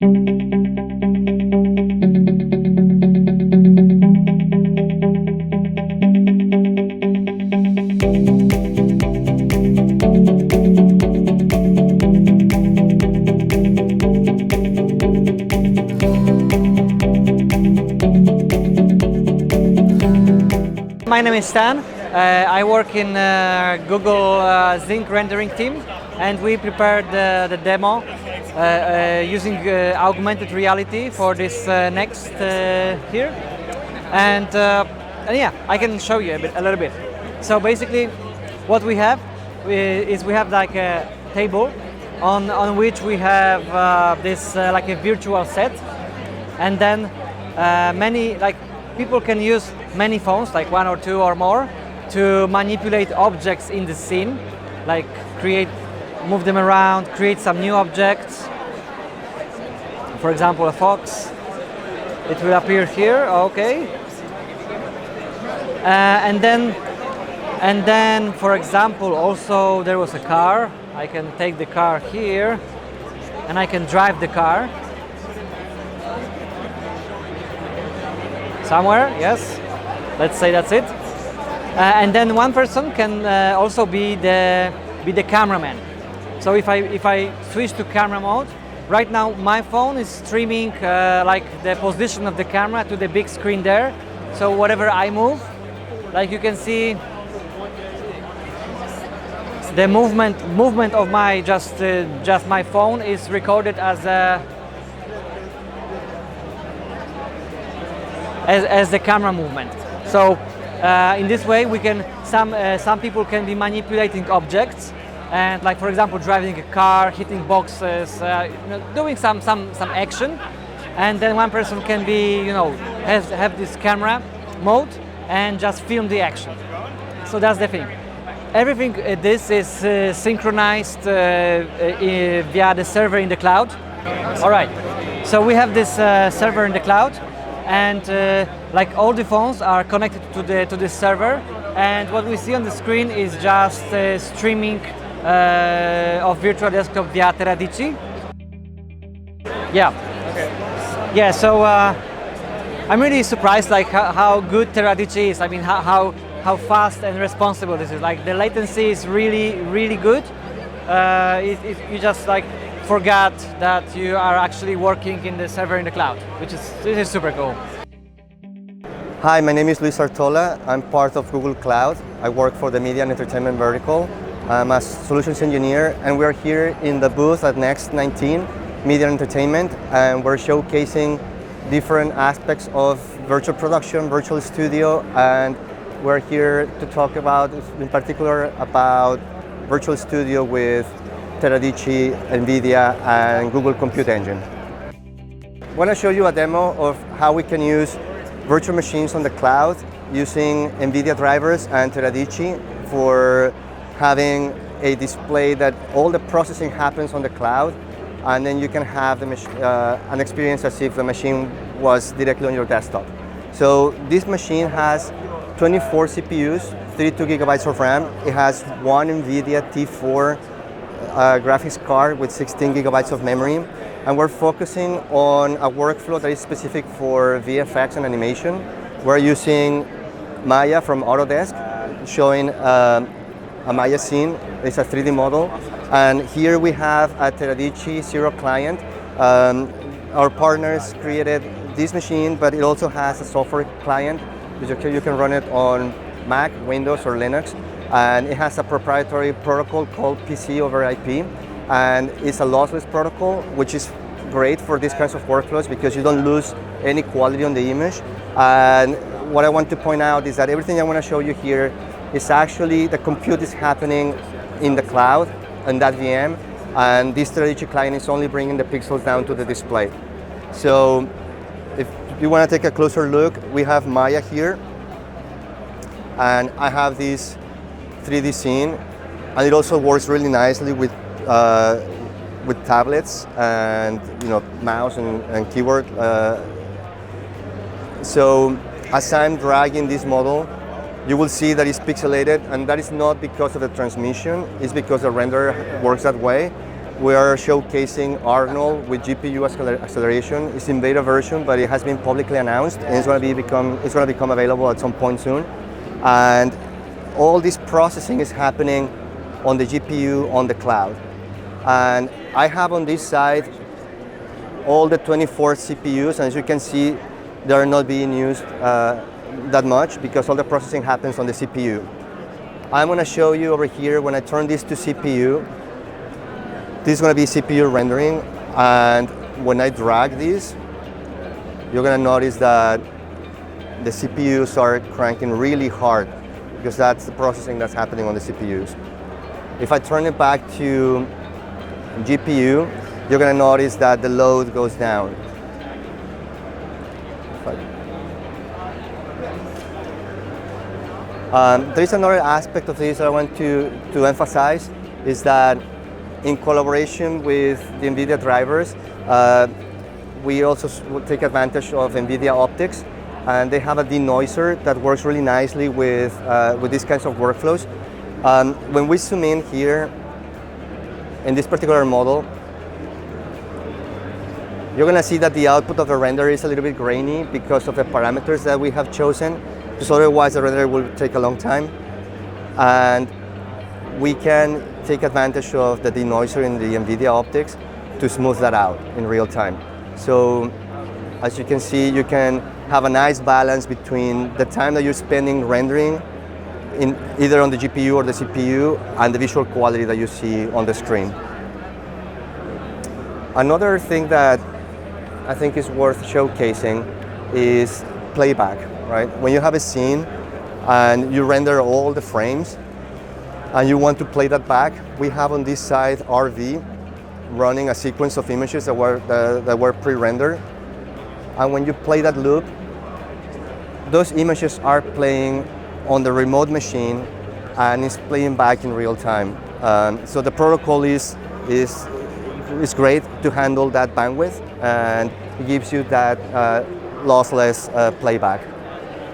My name is Stan. I work in Google Zinc rendering team, and we prepared the demo using augmented reality for this next here. And yeah, I can show you a little bit. So basically, what we have is we have like a table on which we have this like a virtual set, and then many like people can use many phones, like one or two or more, to manipulate objects in the scene, like move them around, create some new objects. For example, a fox. It will appear here. Okay. And then, for example, also there was a car. I can take the car here, and I can drive the car somewhere. Yes. Let's say that's it. And then one person can also be the cameraman. So if I switch to camera mode, right now my phone is streaming like the position of the camera to the big screen there. So whatever I move, like you can see, the movement of my just my phone is recorded as the camera movement. So in this way, we can some people can be manipulating objects, and like for example, driving a car, hitting boxes, doing some action, and then one person can be have this camera mode and just film the action. So that's the thing. Everything this is synchronized via the server in the cloud. All right. So we have this server in the cloud. And like all the phones are connected to this server, and what we see on the screen is just streaming of virtual desktop via Teradici. Yeah. Okay. Yeah. So I'm really surprised, like how good Teradici is. I mean, how fast and responsible this is. Like the latency is really good. You just like forgot that you are actually working in the server in the cloud, this is super cool. Hi, my name is Luis Artola. I'm part of Google Cloud. I work for the media and entertainment vertical. I'm a solutions engineer, and we're here in the booth at Next 19 Media and Entertainment, and we're showcasing different aspects of virtual production, virtual studio, and we're here to talk about, in particular, about virtual studio with Teradici, Nvidia, and Google Compute Engine. I want to show you a demo of how we can use virtual machines on the cloud using Nvidia drivers and Teradici for having a display that all the processing happens on the cloud, and then you can have an experience as if the machine was directly on your desktop. So this machine has 24 CPUs, 32 gigabytes of RAM. It has one Nvidia T4 graphics card with 16 gigabytes of memory, and we're focusing on a workflow that is specific for VFX and animation. We're using Maya from Autodesk, showing a Maya scene. It's a 3D model, and here we have a Teradici Zero client. Our partners created this machine, but it also has a software client. You can run it on Mac, Windows, or Linux. And it has a proprietary protocol called PC over IP, and it's a lossless protocol, which is great for these kinds of workflows because you don't lose any quality on the image. And what I want to point out is that everything I want to show you here is actually the compute is happening in the cloud on that VM, and this Teradici client is only bringing the pixels down to the display. So if you want to take a closer look, we have Maya here, and I have this 3D scene, and it also works really nicely with tablets and mouse and keyboard. So as I'm dragging this model, you will see that it's pixelated, and that is not because of the transmission, it's because the render works that way. we are showcasing Arnold with GPU acceleration. It's in beta version, but it has been publicly announced, and it's going to become available at some point soon. And all this processing is happening on the GPU on the cloud. And I have on this side all the 24 CPUs, and as you can see, they are not being used that much because all the processing happens on the CPU. I'm going to show you over here when I turn this to CPU. This is going to be CPU rendering, and when I drag this, you're going to notice that the CPUs are cranking really hard because that's the processing that's happening on the CPUs. If I turn it back to GPU, you're going to notice that the load goes down. There's another aspect of this I want to emphasize, is that in collaboration with the Nvidia drivers, we also take advantage of Nvidia Optics, and they have a denoiser that works really nicely with these kinds of workflows. When we zoom in here, in this particular model, you're going to see that the output of the render is a little bit grainy because of the parameters that we have chosen, because otherwise the render will take a long time. And we can take advantage of the denoiser in the Nvidia Optics to smooth that out in real time. So as you can see, you can have a nice balance between the time that you're spending rendering in either on the GPU or the CPU and the visual quality that you see on the screen. Another thing that I think is worth showcasing is playback, right? When you have a scene and you render all the frames and you want to play that back, we have on this side RV running a sequence of images that were pre-rendered. And when you play that loop, those images are playing on the remote machine and it's playing back in real time. So the protocol is great to handle that bandwidth, and it gives you that lossless playback.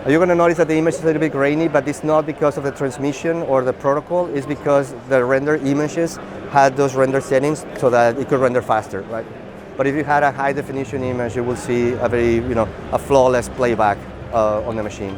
You're going to notice that the image is a little bit grainy, but it's not because of the transmission or the protocol. It's because the render images had those render settings so that it could render faster, right? But if you had a high definition image, you will see a very, a flawless playback on the machine.